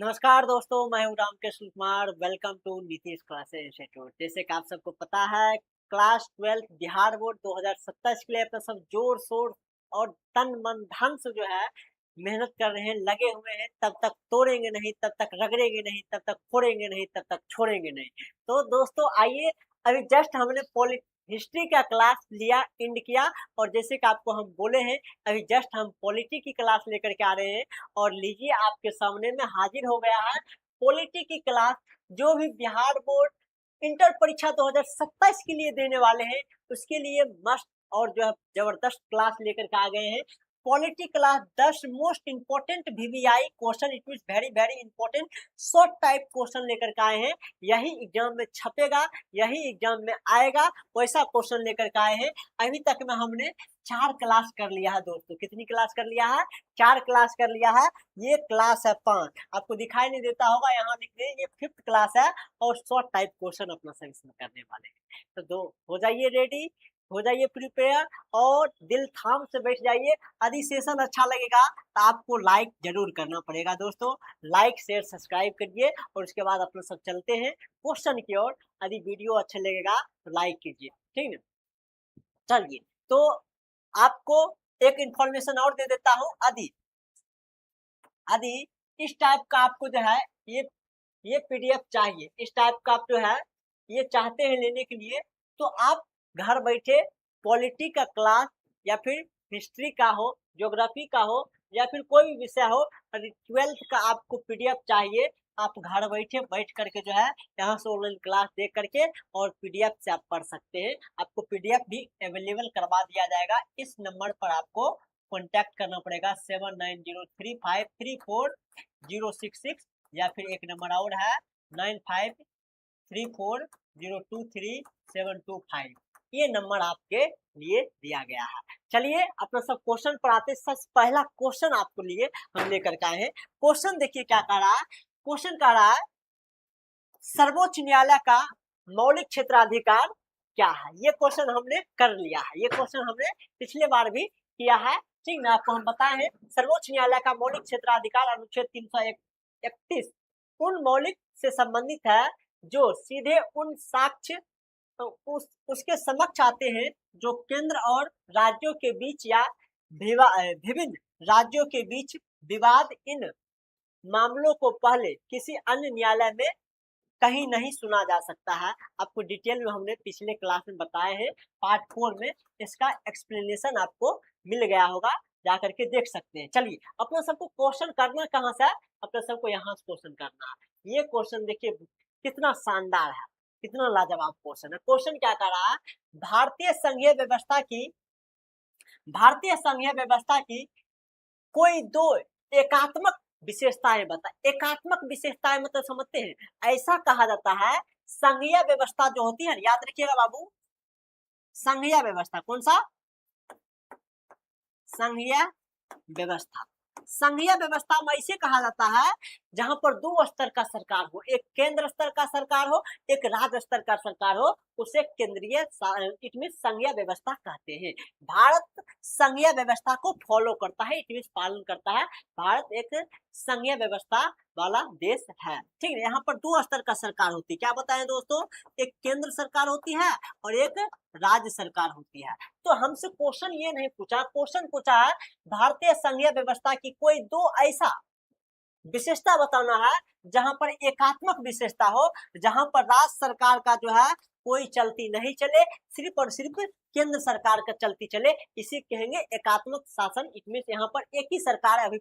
नमस्कार दोस्तों, मैं हूँ Ramakrishna Kumar. Welcome to Nitish Classes Institute. जैसे कि आप सबको पता है, क्लास 12 बिहार बोर्ड 2027 के लिए अपना सब जोर शोर और तन मन धन से जो है मेहनत कर रहे हैं, लगे हुए हैं। तब तक तोड़ेंगे नहीं, तब तक रगड़ेंगे नहीं, तब तक फोड़ेंगे नहीं, तब तक छोड़ेंगे नहीं। तो दोस्तों आइए, अभी जस्ट हमने हिस्ट्री का क्लास लिया, एंड किया। और जैसे कि आपको हम बोले हैं, अभी जस्ट हम पॉलिटी की क्लास लेकर के आ रहे हैं। और लीजिए, आपके सामने में हाजिर हो गया है पॉलिटी की क्लास, जो भी बिहार बोर्ड इंटर परीक्षा 2027 के लिए देने वाले हैं, उसके लिए मस्त और जो है जबरदस्त क्लास लेकर के आ गए हैं। Polity class 10 most important VVI question, it mean very very important short type question लेकर के आए हैं। यही एग्जाम में छपेगा, यही एग्जाम में आएगा, वैसा क्वेश्चन लेकर के आए हैं। अभी तक में हमने 4 क्लास कर लिया है दोस्तों। कितनी क्लास कर लिया है? 4 क्लास कर लिया है। ये क्लास है 5, आपको दिखाई नहीं देता होगा, यहाँ लिख दे, ये 5th क्लास है। और शॉर्ट टाइप क्वेश्चन अपना सब इसमें करने वाले हैं। तो दो हो जाइए रेडी, हो जाइए प्रिपेयर, और दिल थाम से बैठ जाइए। यदि सेशन अच्छा लगेगा तो आपको लाइक जरूर करना पड़ेगा दोस्तों। लाइक शेयर सब्सक्राइब करिए, और उसके बाद अपना सब चलते हैं क्वेश्चन की ओर। यदि वीडियो अच्छा लगेगा तो लाइक कीजिए, ठीक है। चलिए, तो आपको एक इंफॉर्मेशन और दे देता हूँ। यदि यदि इस टाइप का आपको जो है ये पीडीएफ चाहिए, इस टाइप का आप जो है ये चाहते हैं लेने के लिए, तो आप घर बैठे पॉलिटी का क्लास, या फिर हिस्ट्री का हो, ज्योग्राफी का हो, या फिर कोई भी विषय हो, 12th का आपको पीडीएफ चाहिए, आप घर बैठे बैठ करके जो है यहाँ से ऑनलाइन क्लास देख करके और पीडीएफ से आप पढ़ सकते हैं। आपको पीडीएफ भी अवेलेबल करवा दिया जाएगा। इस नंबर पर आपको कॉन्टैक्ट करना पड़ेगा 7903534066, या फिर एक नंबर और है 9534023725। ये नंबर आपके लिए दिया गया है। चलिए अपना सब क्वेश्चन पर आते। सबसे पहला क्वेश्चन आपको लिए हम लेकर के आए हैं। क्वेश्चन देखिए क्या कह रहा है। क्वेश्चन कह रहा है, सर्वोच्च न्यायालय का मौलिक क्षेत्राधिकार क्या है? ये क्वेश्चन हमने कर लिया है, ये क्वेश्चन हमने पिछले बार भी किया है, ठीक ना। आपको हम बताए हैं सर्वोच्च न्यायालय का मौलिक क्षेत्राधिकार अनुच्छेद 331 उन मौलिक से संबंधित है जो सीधे उन साक्ष्य उसके समक्ष आते हैं जो केंद्र और राज्यों के बीच या विभिन्न राज्यों के बीच विवाद इन मामलों को पहले किसी अन्य न्यायालय में कहीं नहीं सुना जा सकता है। आपको डिटेल में हमने पिछले क्लास में बताए हैं। पार्ट 4 में इसका एक्सप्लेनेशन आपको मिल गया होगा, जाकर के देख सकते हैं। चलिए, अपना सबको क्वेश्चन करना कहाँ से है? अपना सबको यहाँ से क्वेश्चन करना है। ये क्वेश्चन देखिए कितना शानदार है, कितना लाजवाब क्वेश्चन है। क्वेश्चन क्या कर रहा है, भारतीय संघीय व्यवस्था की कोई दो एकात्मक विशेषताएं बता। एकात्मक विशेषताएं मतलब समझते हैं, ऐसा कहा जाता है संघीय व्यवस्था जो होती है, याद रखिएगा बाबू, संघीय व्यवस्था कौन सा? संघीय व्यवस्था। संघीय व्यवस्था में ऐसे कहा जाता है जहां पर 2 स्तर का सरकार हो, एक केंद्र स्तर का सरकार हो, एक राज्य स्तर का सरकार हो, उसे केंद्रीय इट मीन संघीय व्यवस्था कहते हैं। भारत संघीय व्यवस्था को फॉलो करता है, इट मीन पालन करता है। भारत एक संघीय व्यवस्था वाला देश है, ठीक है। यहाँ पर 2 स्तर का सरकार होती है। क्या बताएं दोस्तों? एक केंद्र सरकार होती है और एक राज्य सरकार होती है। तो हमसे क्वेश्चन ये नहीं पूछा, क्वेश्चन पूछा है भारतीय संघीय व्यवस्था की कोई 2 ऐसा विशेषता बताना है जहां पर एकात्मक विशेषता हो, जहां पर राज्य सरकार का जो है कोई चलती नहीं चले, सिर्फ और सिर्फ केंद्र सरकार का चलती चले। इसे कहेंगे एकात्मक शासन। इट मीन यहाँ पर एक ही सरकार अभी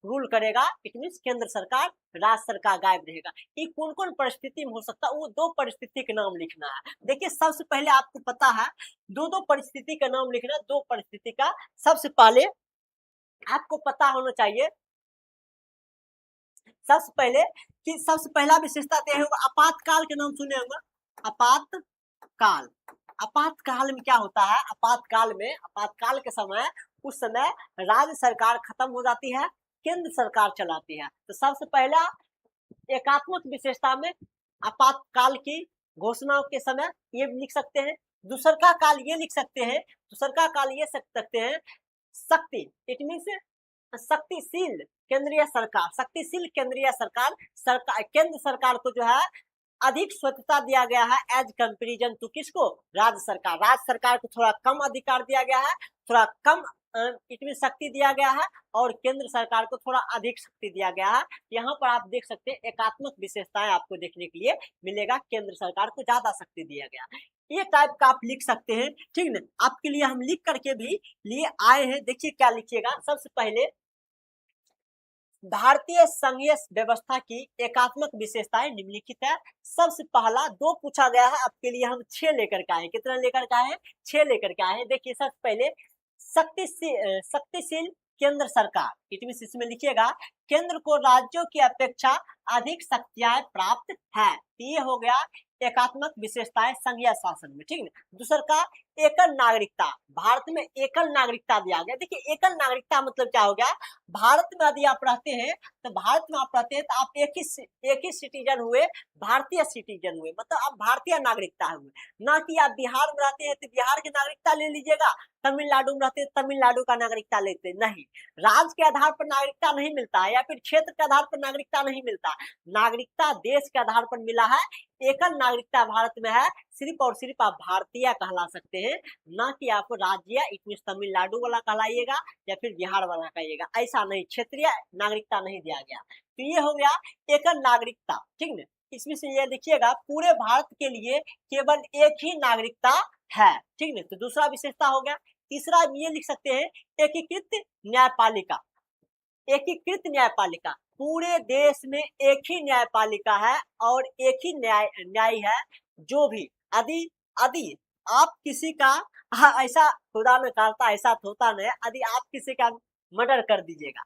रूल करेगा, इट मीन केंद्र सरकार, राज्य सरकार गायब रहेगा। ये कौन कौन परिस्थिति में हो सकता है, वो 2 परिस्थिति के नाम लिखना है। देखिए, सबसे पहले आपको पता है 2 परिस्थिति का नाम लिखना। 2 परिस्थिति का सबसे पहले आपको पता होना चाहिए, सबसे पहले कि सबसे पहला विशेषता यह होगा, आपातकाल के नाम सुने होंगे। आपातकाल। आपातकाल में क्या होता है? आपातकाल के समय, उस समय राज्य सरकार खत्म हो जाती है, केंद्र सरकार चलाती है। तो सबसे पहला एकात्मक विशेषता में आपातकाल की घोषणा के समय ये लिख सकते हैं। दूसरा काल ये लिख सकते हैं, दूसरा काल ये सकते हैं शक्ति, इट मीन्स शक्तिशील केंद्रीय सरकार, शक्तिशील केंद्रीय सरकार, केंद्र सरकार को जो है अधिक स्वतंत्रता दिया गया है एज कंपेरिजन टू किसको, राज्य सरकार। राज्य सरकार को थोड़ा कम अधिकार दिया गया है, थोड़ा कम इतनी शक्ति दिया गया है, और केंद्र सरकार को थोड़ा अधिक शक्ति दिया गया है। यहाँ पर आप देख सकते हैं एकात्मक विशेषताएं आपको देखने के लिए मिलेगा, केंद्र सरकार को ज्यादा शक्ति दिया गया। ये टाइप का आप लिख सकते हैं, ठीक ना। आपके लिए हम लिख करके भी लिए आए हैं। देखिए क्या लिखिएगा। सबसे पहले भारतीय संघीय व्यवस्था की एकात्मक विशेषताएं निम्नलिखित है। सबसे पहला 2 पूछा गया है, आपके लिए हम 6 लेकर के आए। कितना लेकर के आए? 6 लेकर के आए हैं। देखिए सबसे पहले शक्तिशील केंद्र सरकार, इसमें लिखिएगा केंद्र को राज्यों की अपेक्षा अधिक शक्तियां प्राप्त है। ये हो गया एकात्मक विशेषताएं संघीय शासन में, ठीक है। दूसरा का एकल नागरिकता, भारत में एकल नागरिकता दिया गया। देखिए एकल नागरिकता मतलब क्या हो गया, भारत में यदि आप रहते हैं तो आप एक ही सिटीजन हुए, भारतीय सिटीजन हुए, मतलब आप भारतीय नागरिकता हुए। ना कि आप बिहार में रहते हैं तो बिहार की नागरिकता ले लीजिएगा, तमिलनाडु में रहते हैं तमिलनाडु का नागरिकता लेते नहीं। राज्य के आधार पर नागरिकता नहीं मिलता है, या फिर क्षेत्र के आधार पर नागरिकता नहीं मिलता। नागरिकता देश के आधार पर मिला है। एकल नागरिकता भारत में है, सिर्फ और सिर्फ आप भारतीय कहला सकते हैं, ना कि आप राज्य इसमें तमिलनाडु वाला कहलाइएगा या फिर बिहार वाला कहिएगा, ऐसा नहीं। क्षेत्रीय नागरिकता नहीं दिया गया। तो ये हो गया एकल नागरिकता, ठीक है। इसमें से ये देखिएगा पूरे भारत के लिए केवल एक ही नागरिकता है, ठीक है। तो दूसरा विशेषता हो गया। तीसरा ये लिख सकते हैं एकीकृत न्यायपालिका। एकीकृत न्यायपालिका, पूरे देश में एक ही न्यायपालिका है और एक ही न्याय है। जो भी यदि आप किसी का ऐसा खुदा न करता ऐसा होता नहीं, यदि आप किसी का मर्डर कर दीजिएगा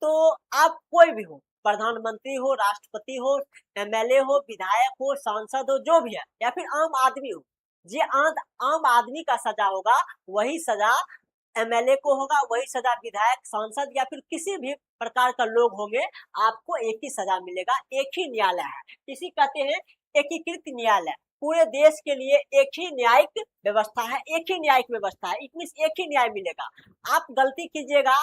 तो आप कोई भी हो, प्रधानमंत्री हो, राष्ट्रपति हो, एमएलए हो, विधायक हो, सांसद हो, जो भी है, या फिर आम आदमी हो, ये आम आदमी का सजा होगा वही सजा एमएलए को होगा, वही सजा विधायक, सांसद या फिर किसी भी प्रकार का लोग होंगे, आपको एक ही सजा मिलेगा। एक ही न्यायालय है, इसी कहते हैं एकीकृत न्यायालय। पूरे देश के लिए एक ही न्यायिक व्यवस्था है, एक ही न्यायिक व्यवस्था है, इसमें एक ही न्याय मिलेगा। आप गलती कीजिएगा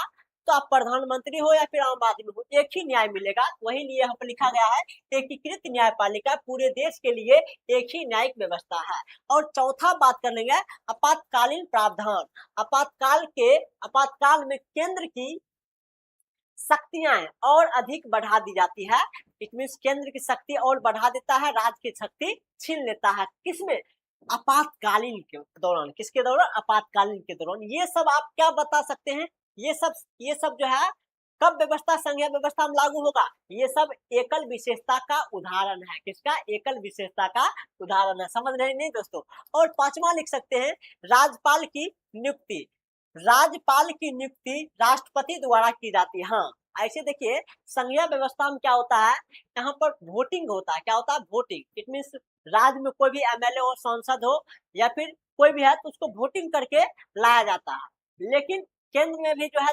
तो आप प्रधानमंत्री हो या फिर आम आदमी हो, एक ही न्याय मिलेगा। वही लिए यहाँ पर लिखा गया है एकीकृत न्यायपालिका, पूरे देश के लिए एक ही न्यायिक व्यवस्था है। और चौथा बात कर लेंगे आपातकालीन प्रावधान। आपातकाल में केंद्र की शक्तियां और अधिक बढ़ा दी जाती है। इट मीन्स केंद्र की शक्ति और बढ़ा देता है, राज्य की शक्ति छीन लेता है। किसमें? आपातकालीन के दौरान। किसके दौरान? आपातकालीन के दौरान। ये सब आप क्या बता सकते हैं? ये सब जो है कब व्यवस्था संघीय व्यवस्था में लागू होगा? ये सब एकल विशेषता का उदाहरण है। किसका? एकल विशेषता का उदाहरण है। समझ रहे नहीं दोस्तों? और 5वां लिख सकते हैं राज्यपाल की नियुक्ति। राज्यपाल की नियुक्ति राष्ट्रपति द्वारा की जाती है। हाँ, ऐसे देखिए संघीय व्यवस्था में क्या होता है, यहाँ पर वोटिंग होता है। क्या होता है? वोटिंग। इट मीन्स राज्य में कोई भी एमएलए हो, सांसद हो या फिर कोई भी है तो उसको वोटिंग करके लाया जाता है। लेकिन केंद्र में भी जो है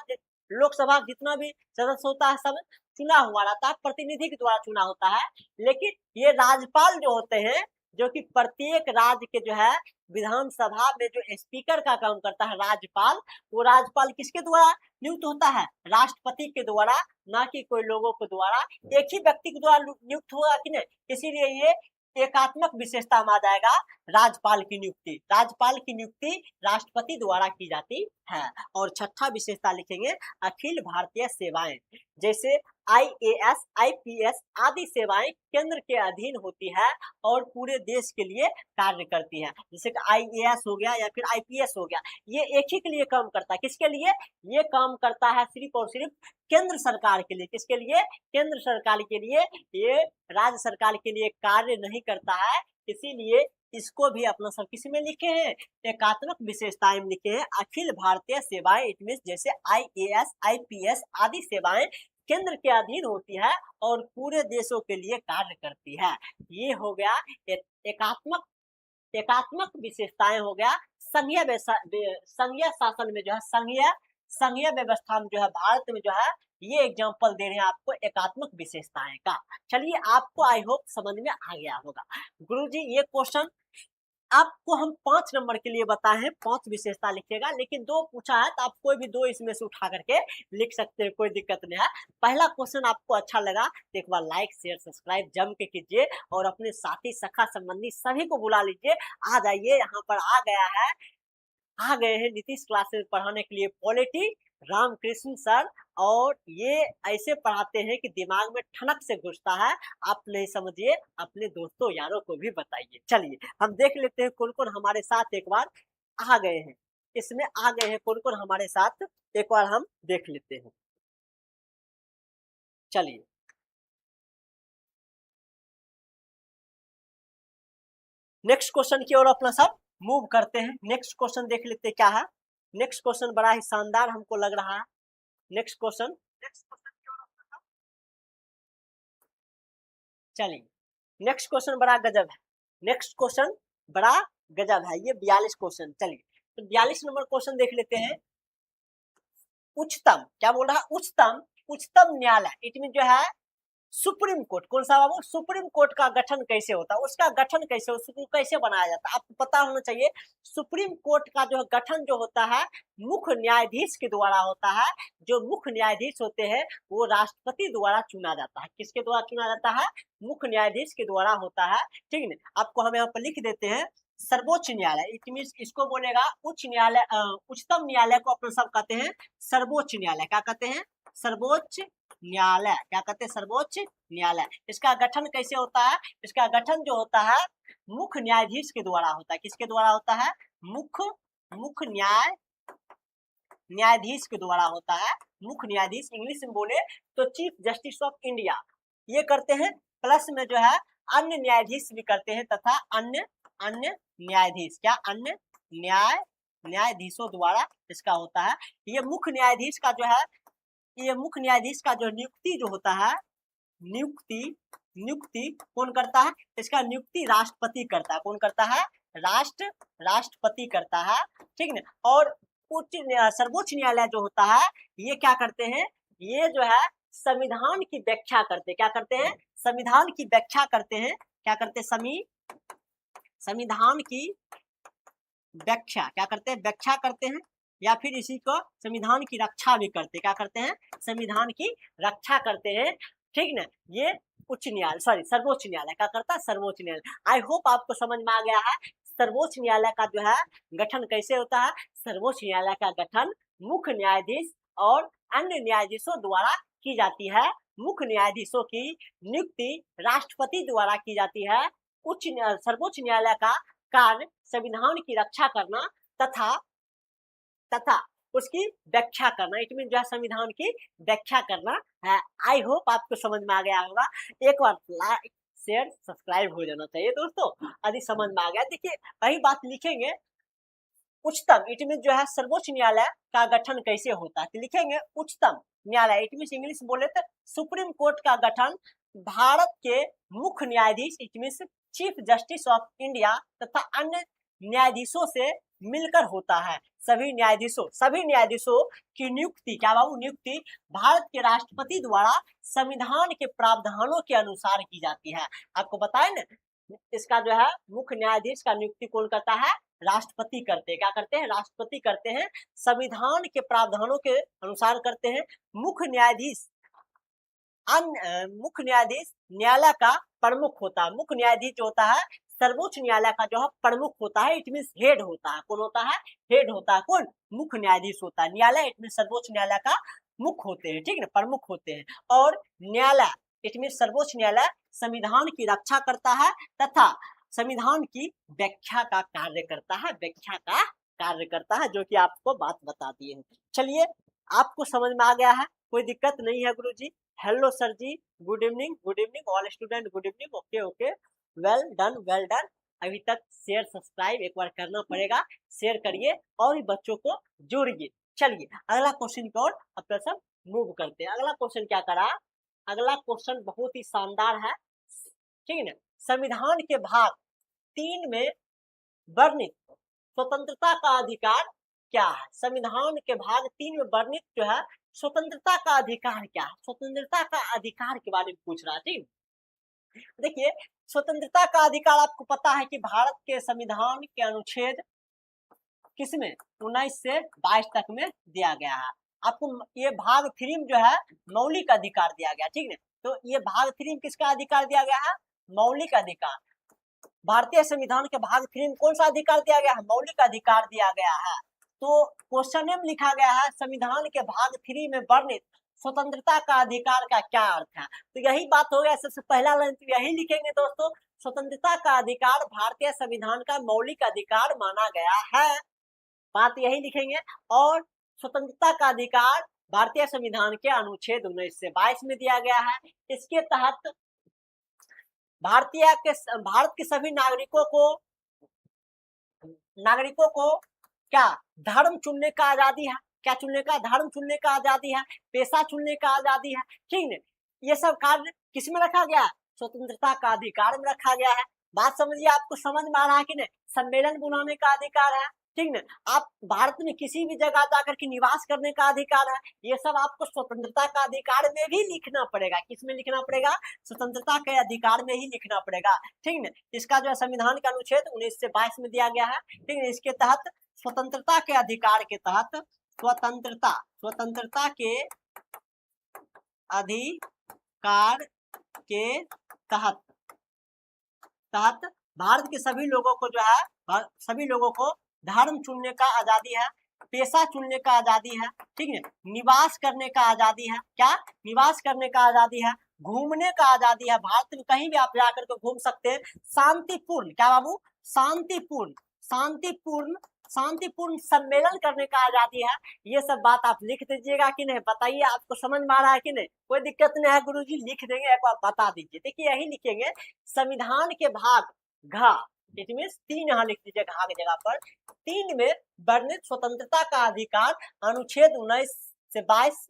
लोकसभा जितना भी सदस्य होता है सब चुना हुआ रहता है, प्रतिनिधि के द्वारा चुना होता है। लेकिन ये राज्यपाल जो होते हैं, जो कि प्रत्येक राज्य के जो है विधानसभा में जो स्पीकर का काम करता है राज्यपाल, वो राज्यपाल किसके द्वारा नियुक्त होता है? राष्ट्रपति के द्वारा, ना कि कोई लोगों के द्वारा। एक ही व्यक्ति के द्वारा नियुक्त होगा कि नहीं, इसीलिए ये एकात्मक विशेषता में आ जाएगा राज्यपाल की नियुक्ति। राज्यपाल की नियुक्ति राष्ट्रपति द्वारा की जाती है। और 6ठा विशेषता लिखेंगे अखिल भारतीय सेवाएं। जैसे आईएएस, आईपीएस आदि सेवाएं केंद्र के अधीन होती है और पूरे देश के लिए कार्य करती है। जैसे कि आईएएस हो गया या फिर आईपीएस हो गया, ये एक ही के लिए काम करता है। किसके लिए? ये काम करता है सिर्फ और सिर्फ केंद्र सरकार के लिए। किसके लिए? केंद्र सरकार के लिए। ये राज्य सरकार के लिए कार्य नहीं करता है, इसीलिए इसको भी अपना सब किसी में लिखे हैं, एकात्मक विशेषताएं में लिखे हैं अखिल भारतीय सेवाएं। इट मीन्स जैसे आईएएस, आईपीएस आदि सेवाएं केंद्र के अधीन होती है और पूरे देशों के लिए कार्य करती है। ये हो गया एकात्मक विशेषताएं हो गया संघीय शासन में जो है संघीय व्यवस्था में जो है भारत में जो है, ये एग्जांपल दे रहे हैं आपको एकात्मक विशेषताएं का। चलिए आपको आई होप समझ में आ गया होगा। गुरुजी ये क्वेश्चन आपको हम 5 नंबर के लिए बताए हैं, 5 विशेषता लिखिएगा, लेकिन 2 पूछा है तो आप कोई भी 2 इसमें से उठा करके लिख सकते हैं, कोई दिक्कत नहीं है। पहला क्वेश्चन आपको अच्छा लगा तो एक बार लाइक शेयर सब्सक्राइब जम के कीजिए और अपने साथी सखा संबंधी सभी को बुला लीजिए। आ जाइए, यहाँ पर आ गए हैं नीतीश क्लासेस पढ़ाने के लिए पॉलिटी, रामकृष्ण सर। और ये ऐसे पढ़ाते हैं कि दिमाग में ठनक से घुसता है। आप नहीं समझिए, अपने दोस्तों यारों को भी बताइए। चलिए हम देख लेते हैं कौन कौन हमारे साथ एक बार आ गए हैं, इसमें आ गए हैं कौन कौन हमारे साथ, एक बार हम देख लेते हैं। चलिए नेक्स्ट क्वेश्चन की ओर अपना सब मूव करते हैं। नेक्स्ट क्वेश्चन देख लेते हैं क्या है। नेक्स्ट क्वेश्चन बड़ा ही शानदार हमको लग रहा है। नेक्स्ट क्वेश्चन, चलिए नेक्स्ट क्वेश्चन बड़ा गजब है। नेक्स्ट क्वेश्चन बड़ा गजब है, ये 42 क्वेश्चन। चलिए तो 42 नंबर क्वेश्चन देख लेते हैं। उच्चतम, क्या बोल रहा है, उच्चतम उच्चतम न्यायालय, इट मीन जो है सुप्रीम कोर्ट, कौन सा बाबू, सुप्रीम कोर्ट का गठन कैसे होता है, उसका गठन कैसे, उसको कैसे बनाया जाता है, आपको पता होना चाहिए। सुप्रीम कोर्ट का जो गठन जो होता है मुख्य न्यायाधीश के द्वारा होता है। जो मुख्य न्यायाधीश होते हैं वो राष्ट्रपति द्वारा चुना जाता है। किसके द्वारा चुना जाता है, मुख्य न्यायाधीश के द्वारा होता है। ठीक है, आपको हम यहाँ पर लिख देते हैं सर्वोच्च न्यायालय, इट मीन इसको बोलेगा उच्च न्यायालय, उच्चतम न्यायालय को अपने सब कहते हैं सर्वोच्च न्यायालय। क्या कहते हैं, सर्वोच्च न्यायालय। क्या कहते हैं, सर्वोच्च न्यायालय। इसका गठन कैसे होता है, इसका गठन जो होता है मुख्य न्यायाधीश के द्वारा होता है। किसके द्वारा होता है, मुख्य मुख्य न्यायाधीश के द्वारा होता है। मुख्य न्यायाधीश इंग्लिश में बोले तो चीफ जस्टिस ऑफ इंडिया ये करते हैं, प्लस में जो है अन्य न्यायाधीश भी करते हैं, तथा अन्य अन्य न्यायाधीश, क्या अन्य न्यायाधीशों द्वारा इसका होता है। ये मुख्य न्यायाधीश का जो है, ये मुख्य न्यायाधीश का जो नियुक्ति जो होता है, नियुक्ति नियुक्ति कौन करता है, इसका नियुक्ति राष्ट्रपति करता है। कौन करता है, राष्ट्रपति करता है। ठीक है, और सर्वोच्च न्यायालय जो होता है ये क्या करते हैं, ये जो है संविधान की व्याख्या करते हैं। क्या करते हैं, संविधान की व्याख्या करते हैं। क्या करते हैं, संविधान की व्याख्या, क्या करते हैं, व्याख्या करते हैं, या फिर इसी को संविधान की रक्षा भी करते हैं। क्या करते हैं, संविधान की रक्षा करते हैं। ठीक ना, ये उच्च न्यायालय, सॉरी सर्वोच्च न्यायालय क्या करता है, सर्वोच्च न्यायालय। आई होप आपको समझ में आ गया है सर्वोच्च न्यायालय का जो है गठन कैसे होता है। सर्वोच्च न्यायालय का गठन मुख्य न्यायाधीश और अन्य न्यायाधीशों द्वारा की जाती है। मुख्य न्यायाधीशों की नियुक्ति राष्ट्रपति द्वारा की जाती है। सर्वोच्च न्यायालय का कार्य संविधान की रक्षा करना तथा उसकी व्याख्या करना, इट मीन जो है संविधान की व्याख्या करना है। आई होप आपको समझ में आ गया होगा। एक बार लाइक शेयर सब्सक्राइब हो जाना चाहिए दोस्तों, यदि समझ में आ गया। देखिए वही बात लिखेंगे, उच्चतम इट मीन जो है सर्वोच्च न्यायालय का गठन कैसे होता है, तो लिखेंगे उच्चतम न्यायालय, इट मीन इंग्लिश बोले तो सुप्रीम कोर्ट का गठन भारत के मुख्य न्यायाधीश it mean chief justice of India तथा अन्य न्यायाधीशों से मिलकर होता है। सभी न्यायाधीशों की नियुक्ति, क्या बाबू, नियुक्ति भारत के राष्ट्रपति द्वारा संविधान के प्रावधानों के अनुसार की जाती है। आपको बताए ना, इसका जो है मुख्य न्यायाधीश का नियुक्ति कौन करता है, राष्ट्रपति करते हैं। क्या करते हैं, राष्ट्रपति करते हैं, संविधान के प्रावधानों के अनुसार करते हैं। मुख्य न्यायाधीश न्यायालय का प्रमुख होता है। मुख्य न्यायाधीश जो होता है सर्वोच्च न्यायालय का जो है प्रमुख होता है, इट मीन हेड होता है। कौन होता है, हेड होता है। कौन, मुख्य न्यायाधीश होता है। न्यायालय इट मीन सर्वोच्च न्यायालय का मुख्य होते हैं, ठीक है, प्रमुख होते हैं। और न्यायालय इट मीन सर्वोच्च न्यायालय संविधान की रक्षा करता है तथा संविधान की व्याख्या का कार्य करता है, व्याख्या का कार्य करता है, जो कि आपको बात बता दिए हैं। चलिए आपको समझ में आ गया है, कोई दिक्कत नहीं है गुरुजी। Hello sir ji, good evening all student, good evening, okay okay, well done well done. अभी तक शेयर सब्सक्राइब एक बार करना पड़ेगा, शेयर करिए और भी बच्चों को जोड़िए। चलिए अगला क्वेश्चन की ओर अपना सब मूव करते हैं। अगला क्वेश्चन क्या करा, अगला क्वेश्चन बहुत ही शानदार है, ठीक है ना। संविधान के भाग 3 में वर्णित स्वतंत्रता का अधिकार क्या है। संविधान के भाग 3 में वर्णित जो है स्वतंत्रता का अधिकार क्या है, स्वतंत्रता का अधिकार के बारे में पूछ रहा है। ठीक, देखिए स्वतंत्रता का अधिकार आपको पता है कि भारत के संविधान के अनुच्छेद किसमें 19 से 22 तक में दिया गया है। आपको ये भाग 3 में जो है मौलिक अधिकार दिया गया, ठीक है। तो ये भाग 3 में किसका अधिकार दिया गया है? मौलिक अधिकार। भारतीय संविधान के भाग 3 में कौन सा अधिकार दिया गया है? मौलिक अधिकार दिया गया है। तो क्वेश्चन में लिखा गया है संविधान के भाग 3 में वर्णित स्वतंत्रता का अधिकार का क्या अर्थ है। तो यही बात हो गया, सबसे पहला लाइन तो यही लिखेंगे दोस्तों, स्वतंत्रता का अधिकार भारतीय संविधान का मौलिक अधिकार माना गया है, बात यही लिखेंगे। और स्वतंत्रता का अधिकार भारतीय संविधान के अनुच्छेद 19 से 22 में दिया गया है। इसके तहत भारत के सभी नागरिकों को क्या धर्म चुनने का आजादी है। क्या चुनने का? धर्म चुनने का आजादी है, पेशा चुनने का आजादी है, ठीक है। ये सब कार्य किसमें रखा गया? स्वतंत्रता का अधिकार में रखा गया है। बात समझिए, आपको समझ में आ रहा है कि नहीं? सम्मेलन बुलाने का अधिकार है, ठीक है। आप भारत में किसी भी जगह जाकर के निवास करने का अधिकार है। ये सब आपको स्वतंत्रता का अधिकार में भी लिखना पड़ेगा। किसमें लिखना पड़ेगा? स्वतंत्रता के अधिकार में ही लिखना पड़ेगा, ठीक है। इसका जो है संविधान का अनुच्छेद 19 से 22 में दिया गया है, ठीक है। इसके तहत स्वतंत्रता के अधिकार के तहत स्वतंत्रता के अधिकार के तहत भारत के सभी लोगों को जो है, सभी लोगों को धर्म चुनने का आजादी है, पेशा चुनने का आजादी है, ठीक है। निवास करने का आजादी है। क्या? निवास करने का आजादी है, घूमने का आजादी है। भारत में कहीं भी आप जाकर के घूम सकते हैं। शांतिपूर्ण, क्या बाबू? शांतिपूर्ण सम्मेलन करने का आजादी है। ये सब बात आप लिख दीजिएगा कि नहीं? बताइए, आपको समझ में आ रहा है कि नहीं? कोई दिक्कत नहीं है, गुरुजी लिख देंगे, एक बार बता दीजिए। देखिए यही लिखेंगे, संविधान के भाग घ, इट मीन्स 3 यहाँ लिख दीजिए घा की जगह पर। 3 में वर्णित स्वतंत्रता का अधिकार अनुच्छेद 19 से 22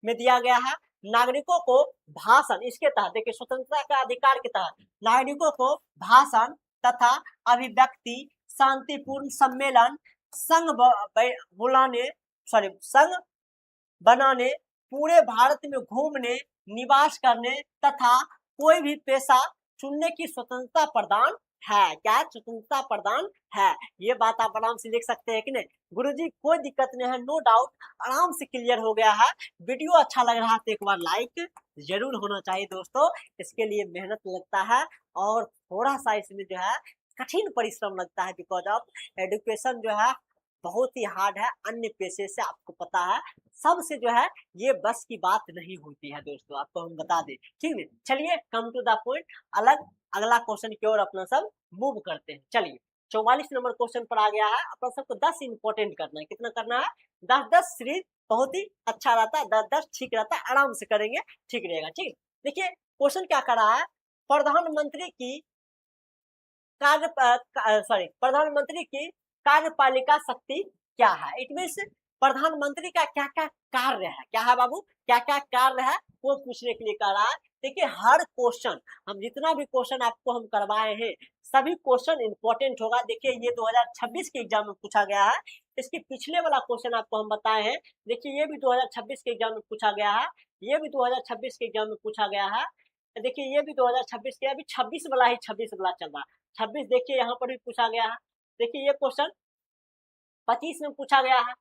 में दिया गया है। नागरिकों को भाषण, इसके तहत देखिए स्वतंत्रता का अधिकार के तहत नागरिकों को भाषण तथा अभिव्यक्ति, शांतिपूर्ण सम्मेलन, संघ बनाने, पूरे भारत में घूमने, निवास करने तथा कोई भी पेशा चुनने की स्वतंत्रता प्रदान है। क्या? स्वतंत्रता प्रदान है। ये बात आप आराम से लिख सकते हैं कि नहीं? गुरुजी कोई दिक्कत नहीं है, नो डाउट, आराम से क्लियर हो गया है। वीडियो अच्छा लग रहा है तो एक बार लाइक जरूर होना चाहिए दोस्तों। इसके लिए मेहनत लगता है और थोड़ा सा इसमें जो है कठिन परिश्रम लगता है, बिकॉज ऑफ एजुकेशन जो है बहुत ही हार्ड है। अन्य पेशे से आपको पता है, सबसे जो है ये बस की बात नहीं होती है दोस्तों, आपको हम बता दें, ठीक है। चलिए कम टू द पॉइंट, अगला क्वेश्चन की ओर अपना सब मूव करते हैं। चलिए 44 नंबर क्वेश्चन पर आ गया है। अपना सबको 10 इंपॉर्टेंट करना है। कितना करना है? 10 सीरीज बहुत ही अच्छा रहता है, 10 ठीक रहता है, आराम से करेंगे, ठीक रहेगा, ठीक। देखिए क्वेश्चन क्या कर रहा है, प्रधानमंत्री की कार्यपालिका शक्ति क्या है। इट मीन्स प्रधानमंत्री का क्या क्या कार्य है, क्या है बाबू, क्या क्या कार्य है, वो पूछने के लिए कह रहा है। देखिए हर क्वेश्चन, हम जितना भी क्वेश्चन आपको हम करवाए हैं, सभी क्वेश्चन इंपॉर्टेंट होगा। देखिए ये 2026 के एग्जाम में पूछा गया है। इसके पिछले वाला क्वेश्चन आपको हम बताए हैं। देखिए ये भी 2026 के एग्जाम में पूछा गया है, ये भी 2026 के एग्जाम में पूछा गया है। देखिए ये भी 2026 के, अभी 26 वाला ही 26 वाला चल रहा है। 26 देखिए यहाँ पर भी पूछा गया है। देखिए ये क्वेश्चन 25 में पूछा गया है।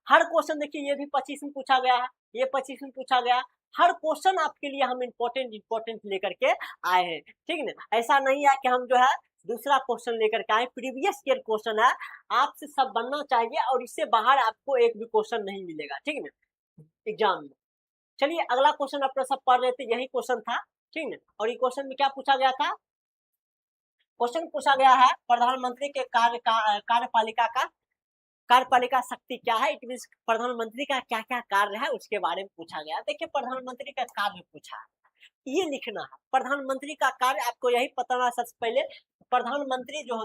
हर क्वेश्चन देखिए ये भी 25 में पूछा गया है, ये 25 में पूछा गया। हर क्वेश्चन आपके लिए हम इंपॉर्टेंट लेकर के आए हैं, ठीक है ना। ऐसा नहीं है कि हम जो है दूसरा क्वेश्चन लेकर के आए, प्रीवियस ईयर क्वेश्चन है, आपसे सब बनना चाहिए और इससे बाहर आपको एक भी क्वेश्चन नहीं मिलेगा, ठीक है ना, एग्जाम में। चलिए अगला क्वेश्चन अपना सब पढ़ रहे थे, यही क्वेश्चन था, ठीक है। और ये क्वेश्चन में क्या पूछा गया था? क्वेश्चन पूछा गया है प्रधानमंत्री के कार्यपालिका शक्ति क्या है। इट मीन प्रधानमंत्री का क्या क्या कार्य है उसके बारे में पूछा गया। देखिए प्रधानमंत्री का कार्य पूछा है, ये लिखना है। प्रधानमंत्री का कार्य आपको यही पता है। सबसे पहले प्रधानमंत्री जो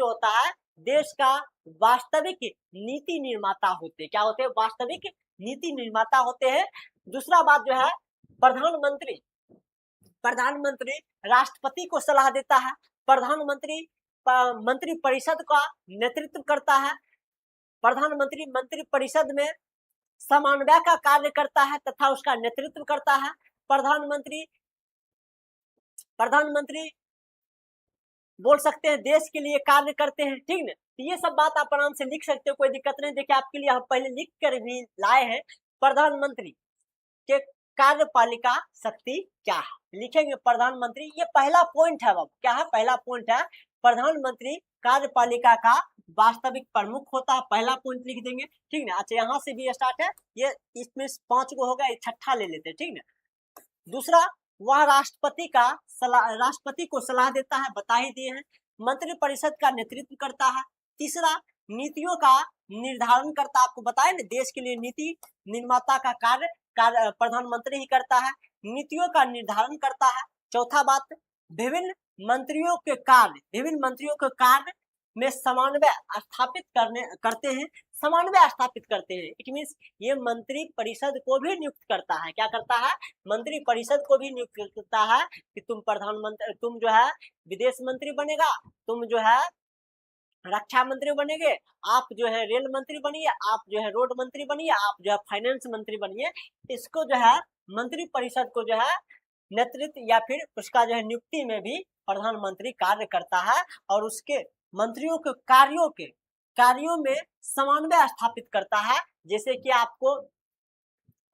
होता है देश का वास्तविक नीति निर्माता होते हैं। क्या होते हैं? वास्तविक नीति निर्माता होते हैं। दूसरा बात जो है, प्रधानमंत्री राष्ट्रपति को सलाह देता है। प्रधानमंत्री मंत्री परिषद का नेतृत्व करता है। प्रधानमंत्री मंत्री परिषद में समन्वय का कार्य करता है तथा उसका नेतृत्व करता है। प्रधानमंत्री प्रधानमंत्री बोल सकते हैं देश के लिए कार्य करते हैं, ठीक ना। तो ये सब बात आप आराम से लिख सकते हो, कोई दिक्कत नहीं। देखिए आपके लिए हम पहले लिख कर भी लाए हैं, प्रधानमंत्री के कार्यपालिका शक्ति क्या है, लिखेंगे प्रधानमंत्री। ये पहला पॉइंट है, बाबू क्या है, पहला पॉइंट है प्रधानमंत्री कार्यपालिका का वास्तविक प्रमुख होता है, पहला पॉइंट लिख देंगे, ठीक ना। अच्छा यहाँ से भी स्टार्ट है, ये इसमें 5 गो होगा, ये छठा ले लेते हैं, ठीक ना। दूसरा, वह राष्ट्रपति को सलाह देता है, बता ही दिए हैं। मंत्रिपरिषद का नेतृत्व करता है। तीसरा, नीतियों का निर्धारण करता है, आपको बताए ना देश के लिए नीति निर्माता का कार्य प्रधानमंत्री ही करता है, नीतियों का निर्धारण करता है। चौथा बात, विभिन्न मंत्रियों के कार्य में समन्वय स्थापित करते हैं, समन्वय स्थापित करते हैं। इट मीन्स ये मंत्री परिषद को भी नियुक्त करता है, क्या करता है, मंत्री परिषद को भी नियुक्त करता है कि तुम जो है विदेश मंत्री बनेगा, तुम जो है रक्षा मंत्री बनेंगे, आप जो है रेल मंत्री बनिए, आप जो है रोड मंत्री बनिए, आप जो है फाइनेंस मंत्री बनिए। इसको जो है मंत्री परिषद को जो है नेतृत्व या फिर उसका जो है नियुक्ति में भी प्रधानमंत्री कार्य करता है, और उसके मंत्रियों के कार्यों में समन्वय स्थापित करता है। जैसे कि आपको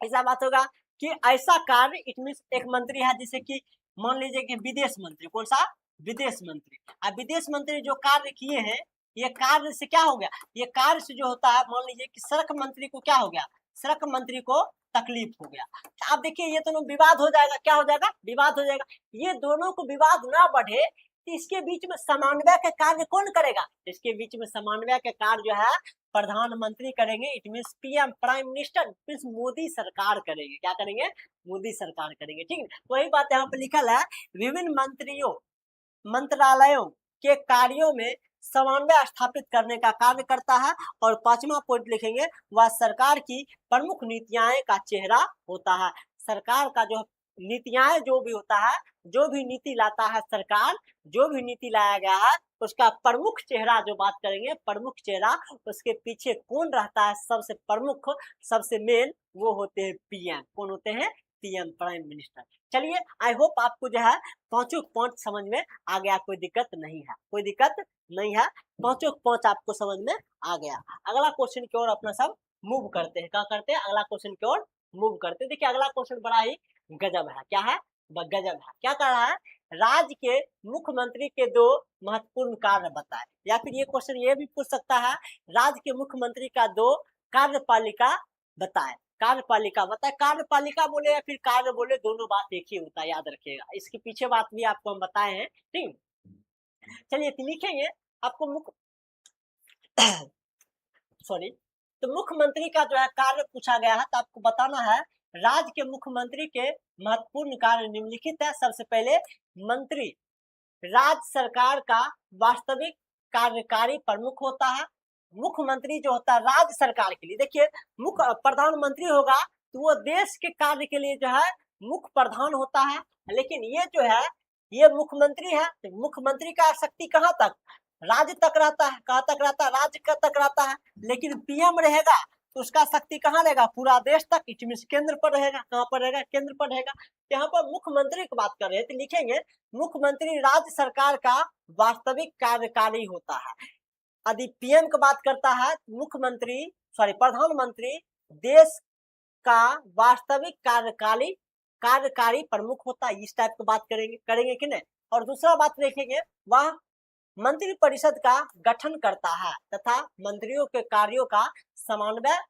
ऐसा बात होगा कि ऐसा कार्य, इट मीन्स एक मंत्री है, जैसे कि मान लीजिए कि विदेश मंत्री, कौन सा, विदेश मंत्री। अब विदेश मंत्री जो कार्य किए हैं, ये कार्य से क्या हो गया, ये कार्य से जो होता है, मान लीजिए कि सड़क मंत्री को क्या हो गया, सड़क मंत्री को तकलीफ हो गया। आप देखिए ये दोनों विवाद हो जाएगा, क्या हो जाएगा, विवाद हो जाएगा। ये दोनों को विवाद ना बढ़े, इसके बीच में समन्वय के कार्य कौन करेगा, इसके बीच में समन्वय के कार्य जो है प्रधानमंत्री करेंगे। It means PM, prime minister, means Modi सरकार करेंगे, क्या करेंगे, मोदी सरकार करेंगे, ठीक है। वही बात यहाँ पे लिखल है, विभिन्न मंत्रालयों के कार्यों में समन्वय स्थापित करने का कार्य करता है। और 5वां पॉइंट लिखेंगे, वह सरकार की प्रमुख नीतियां का चेहरा होता है। सरकार का जो नीतियां जो भी होता है, जो भी नीति लाता है सरकार, जो भी नीति लाया गया है, उसका प्रमुख चेहरा, जो बात करेंगे प्रमुख चेहरा, उसके पीछे कौन रहता है, सबसे प्रमुख, सबसे मेन, वो होते हैं पीएम। कौन होते हैं, पीएम, प्राइम मिनिस्टर। चलिए, आई होप आपको जो है 5 पॉइंट समझ में आ गया, कोई दिक्कत नहीं है, कोई दिक्कत नहीं है, 5 पॉइंट आपको समझ में आ गया। अगला क्वेश्चन की ओर अपना सब मूव करते हैं, क्या करते हैं, अगला क्वेश्चन की ओर मूव करते हैं। देखिए अगला क्वेश्चन बड़ा ही गजब है, क्या है, गजब है। क्या कर रहा है, राज्य के मुख्यमंत्री के 2 महत्वपूर्ण कार्य बताए, या फिर ये क्वेश्चन ये भी पूछ सकता है, राज्य के मुख्यमंत्री का 2 कार्यपालिका बताए, कार्यपालिका बताए, कार्यपालिका बोले या फिर कार्य बोले, दोनों बात एक ही होता है, याद रखिएगा। इसके पीछे बात भी आपको हम बताए हैं, ठीक। चलिए लिखेंगे, आपको सॉरी, तो मुख्यमंत्री का जो है कार्य पूछा गया है, तो आपको बताना है राज्य के मुख्यमंत्री के महत्वपूर्ण कार्य निम्नलिखित है। सबसे पहले, मंत्री राज्य सरकार का वास्तविक कार्यकारी प्रमुख होता है। मुख्यमंत्री जो होता है राज्य सरकार के लिए, देखिए मुख्य प्रधानमंत्री होगा तो वो देश के कार्य के लिए जो है मुख्य प्रधान होता है, लेकिन ये जो है ये मुख्यमंत्री है, तो मुख्यमंत्री का शक्ति कहाँ तक, राज्य तक रहता है, कहाँ तक रहता है, राज्य तक रहता है। लेकिन पीएम रहेगा तो उसका शक्ति कहाँ रहेगा, पूरा देश तक, इट मीन्स केंद्र पर रहेगा, कहाँ पर रहेगा, केंद्र पर रहेगा। यहाँ पर मुख्यमंत्री की बात कर रहे हैं, तो लिखेंगे मुख्यमंत्री राज्य सरकार का वास्तविक कार्यकारी होता है। यदि पीएम की बात करता है, मुख्यमंत्री प्रधानमंत्री देश का वास्तविक कार्यकारी प्रमुख होता है। इस टाइप की बात करेंगे कि नहीं। और दूसरा बात देखेंगे, वह मंत्री परिषद का गठन करता है तथा मंत्रियों के कार्यों का समन्वय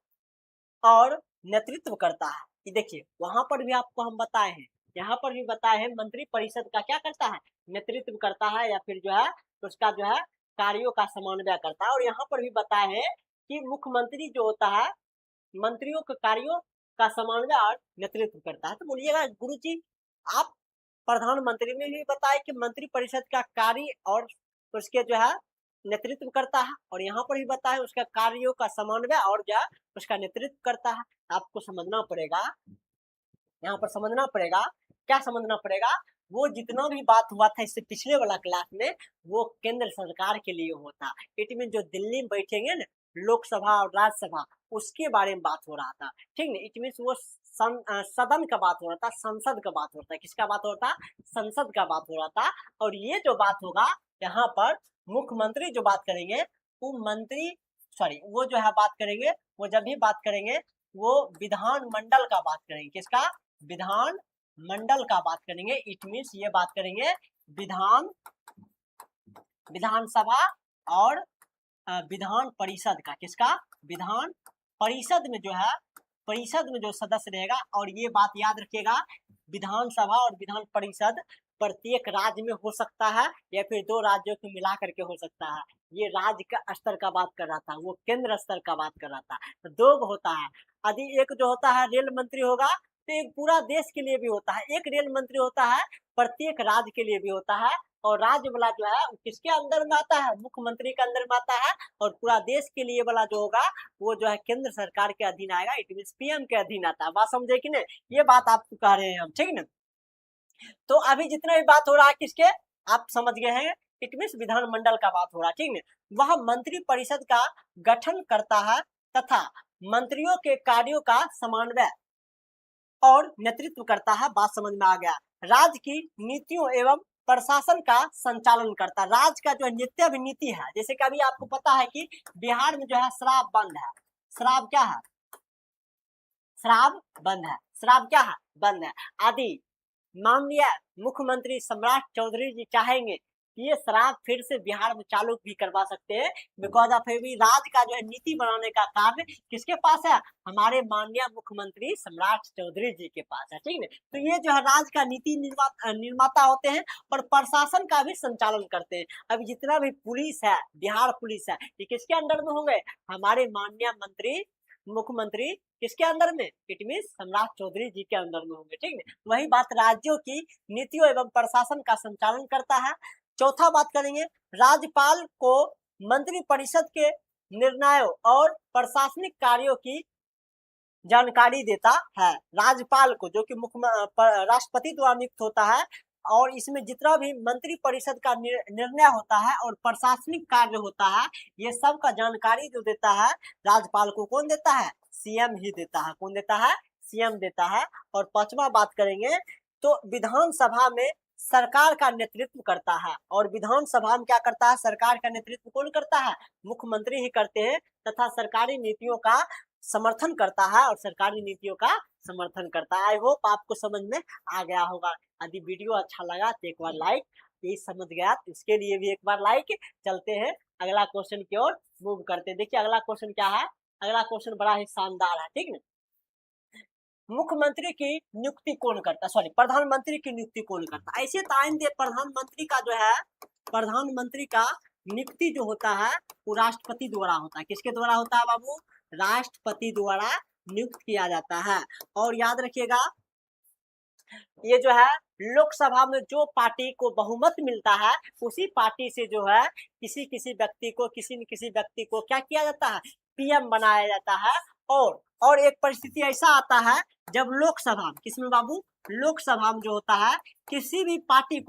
और नेतृत्व करता है। ये देखिए वहां पर भी आपको हम बताए हैं, यहाँ पर भी बताए हैं, मंत्री परिषद का क्या करता है, नेतृत्व करता है, या फिर जो है उसका जो है कार्यों का समन्वय करता है। और यहाँ पर भी बताए हैं कि मुख्यमंत्री जो होता है मंत्रियों के कार्यों का समन्वय और नेतृत्व करता है। तो बोलिएगा गुरुजी आप प्रधानमंत्री में भी बताए कि मंत्री परिषद का कार्य और उसके जो है नेतृत्व करता है, और यहाँ पर भी बताया उसका कार्यों का समन्वय और जो है उसका नेतृत्व करता है। आपको समझना पड़ेगा, यहाँ पर समझना पड़ेगा, क्या समझना पड़ेगा, वो जितना भी बात हुआ था इससे पिछले वाला क्लास में, वो केंद्र सरकार के लिए होता। इट मीन जो दिल्ली में बैठेंगे ना, लोकसभा और राज्यसभा, उसके बारे में बात हो रहा था, ठीक है। इट मीन्स वो सदन का बात हो रहा था, संसद का बात हो रहा था, किसका बात हो रहा था, संसद का बात हो रहा था। और ये जो बात होगा यहाँ पर मुख्यमंत्री जो बात करेंगे वो मंत्री सॉरी वो जो है बात करेंगे, वो जब भी बात करेंगे वो विधानमंडल का बात करेंगे, किसका, विधानमंडल का बात करेंगे। इट मीन्स ये बात करेंगे विधानसभा और विधान परिषद का, किसका, विधान परिषद में जो है, परिषद में जो सदस्य रहेगा। और ये बात याद रखिएगा, विधानसभा और विधान परिषद प्रत्येक राज्य में हो सकता है या फिर दो राज्यों को मिला करके हो सकता है। ये राज्य का स्तर का बात कर रहा था, वो केंद्र स्तर का बात कर रहा था। तो दो होता है, यदि एक जो होता है रेल मंत्री होगा तो एक पूरा देश के लिए भी होता है, एक रेल मंत्री होता है प्रत्येक राज्य के लिए भी होता है। और राज्य वाला जो है वो किसके अंदर में आता है, मुख्यमंत्री के अंदर में आता है। और पूरा देश के लिए वाला जो होगा वो जो है केंद्र सरकार के अधीन आएगा, इट मीन पीएम के अधीन आता है। बात समझे कि नहीं, ये बात आपको कह रहे हैं हम, ठीक है ना। तो अभी जितना भी बात हो रहा है किसके, आप समझ गए हैं, इट मीन विधानमंडल का बात हो रहा है, ठीक है। वह मंत्री परिषद का गठन करता है तथा मंत्रियों के कार्यों का समन्वय और नेतृत्व करता है। बात समझ में आ गया। राज्य की नीतियों एवं प्रशासन का संचालन करता है। राज्य का जो नित्य भी नीति है, जैसे कि अभी आपको पता है कि बिहार में जो है शराब बंद है, शराब क्या है, शराब बंद है, शराब क्या है, बंद है आदि। मान लिया मुख्यमंत्री सम्राट चौधरी जी चाहेंगे कि ये शराब फिर से बिहार में चालू भी करवा सकते हैं, बिकॉज ऑफ राज्य का जो है नीति बनाने का कार्य किसके पास है, हमारे माननीय मुख्यमंत्री सम्राट चौधरी जी के पास है, ठीक है। तो ये जो है राज्य का नीति निर्माता होते हैं और प्रशासन का भी संचालन करते हैं। अभी जितना भी पुलिस है, बिहार पुलिस है, ये किसके अंडर में होंगे, हमारे माननीय मंत्री मुख्यमंत्री किसके अंदर में, इट मीन सम्राट चौधरी जी के अंदर में होंगे, ठीक है। वही बात राज्यों की नीतियों एवं प्रशासन का संचालन करता है। चौथा बात करेंगे, राज्यपाल को मंत्री परिषद के निर्णयों और प्रशासनिक कार्यों की जानकारी देता है। राज्यपाल को, जो कि राष्ट्रपति द्वारा नियुक्त होता है, और इसमें जितना भी मंत्री परिषद का निर्णय होता है और प्रशासनिक कार्य होता है, ये सब का जानकारी जो देता है राज्यपाल को, कौन देता है, सीएम ही देता है। कौन देता है, सीएम देता है। और पांचवा बात करेंगे तो विधानसभा में सरकार का नेतृत्व करता है। और विधानसभा में क्या करता है, सरकार का नेतृत्व कौन करता है, मुख्यमंत्री ही करते हैं, तथा सरकारी नीतियों का समर्थन करता है और सरकारी नीतियों का समर्थन करता है। आई होप आपको समझ में आ गया होगा। यदि वीडियो अच्छा लगा तो एक बार लाइक, ये समझ गया तो इसके लिए भी एक बार लाइक। चलते हैं अगला क्वेश्चन की ओर मूव करते हैं। देखिए अगला क्वेश्चन क्या है, अगला क्वेश्चन बड़ा ही शानदार है, ठीक है। मुख्यमंत्री की नियुक्ति कौन करता, सॉरी प्रधानमंत्री की नियुक्ति कौन करता। ऐसे आएंगे प्रधानमंत्री का जो है, प्रधानमंत्री का नियुक्ति जो होता है वो राष्ट्रपति द्वारा होता है। किसके द्वारा होता है बाबू, राष्ट्रपति द्वारा नियुक्त किया जाता है। और याद रखिएगा ये जो है लोकसभा में जो पार्टी को बहुमत मिलता है उसी पार्टी से जो है किसी किसी व्यक्ति को क्या किया जाता है, पीएम बनाया जाता है। और एक परिस्थिति ऐसा आता है जब लोकसभा में, किसमें बाबू, लोकसभा में जो होता है किसी भी पार्टी